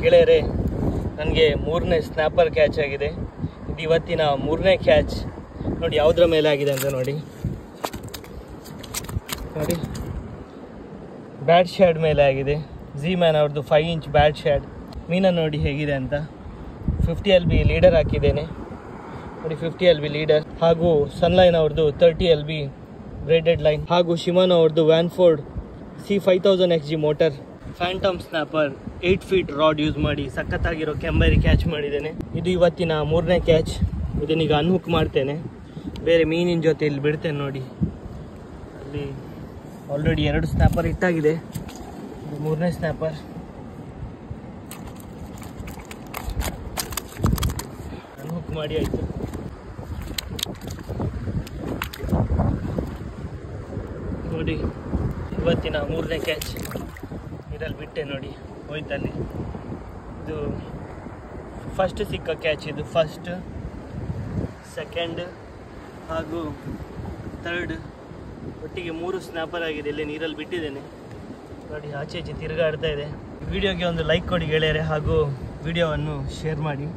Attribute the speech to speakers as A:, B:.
A: ಗೆಳೆಯರೆ, ನನಗೆ 3ನೇ ಸ್ನ್ಯಾಪರ್ ಕ್ಯಾಚ್ ಆಗಿದೆ. ಇದು ಇವತ್ತಿನ 3ನೇ ಕ್ಯಾಚ್. ನೋಡಿ ಯಾವುದ್ರ ಮೇಲೆ ಆಗಿದೆ ಅಂತ ನೋಡಿ. ಬ್ಯಾಟ್ ಶ್ಯಾಡ್ ಮೇಲೆ ಆಗಿದೆ. ಝೀ ಮ್ಯಾನ್ ಅವ್ರದ್ದು 5 ಇಂಚ್ ಬ್ಯಾಟ್ ಶ್ಯಾಡ್. ಮೀನನ್ನು ನೋಡಿ ಹೇಗಿದೆ ಅಂತ. 50 LB ಲೀಡರ್ ಹಾಕಿದ್ದೇನೆ ನೋಡಿ, 50 LB ಲೀಡರ್. ಹಾಗೂ ಸನ್ಲೈನ್ ಅವ್ರದ್ದು 30 LB ಬ್ರೇಡೆಡ್ ಲೈನ್. ಹಾಗೂ ಶಿಮಾನೋ ಅವ್ರದ್ದು ವ್ಯಾನ್ಫೋರ್ಡ್ C5000XG motor. Phantom snapper 8 feet rod use ಮಾಡಿ ಸಖತ್ತಾಗಿರೋ ಕೆಂಬರಿ ಕ್ಯಾಚ್ ಮಾಡಿದ್ದೇನೆ. ಇದು ಇವತ್ತಿನ 3ನೇ ಕ್ಯಾಚ್. ಇದನ್ನೀಗ ಅನ್ಹುಕ್ ಮಾಡ್ತೇನೆ, ಬೇರೆ ಮೀನಿನ ಜೊತೆ ಇಲ್ಲಿ ಬಿಡ್ತೇನೆ. ನೋಡಿ ಅಲ್ಲಿ ಆಲ್ರೆಡಿ 2 ಸ್ನ್ಯಾಪರ್ ಇಟ್ಟಾಗಿದೆ. 3ನೇ ಸ್ನ್ಯಾಪರ್. ಅನ್ಹುಕ್ ಮಾಡಿ ಆಯಿತು. ನೋಡಿ ಇವತ್ತಿನ 3ನೇ ಕ್ಯಾಚ್ ಇದರಲ್ಲಿ ಬಿಟ್ಟೆ. ನೋಡಿ ಹೋಯ್ತಲ್ಲಿ. ಇದು ಫಸ್ಟ್ ಸಿಕ್ಕ ಕ್ಯಾಚ್. ಇದು ಫಸ್ಟ್, ಸೆಕೆಂಡ್ ಹಾಗೂ ಥರ್ಡ್ ಒಟ್ಟಿಗೆ 3 ಸ್ನ್ಯಾಪರ್ ಆಗಿದೆ. ಇಲ್ಲೇ ನೀರಲ್ಲಿ ಬಿಟ್ಟಿದ್ದೇನೆ ನೋಡಿ, ಆಚೆ ಈಚೆ ತಿರುಗಾಡ್ತಾ ಇದೆ. ವಿಡಿಯೋಗೆ ಒಂದು ಲೈಕ್ ಕೊಡಿ ಗೆಳೆಯರೆ, ಹಾಗೂ ವಿಡಿಯೋವನ್ನು ಶೇರ್ ಮಾಡಿ.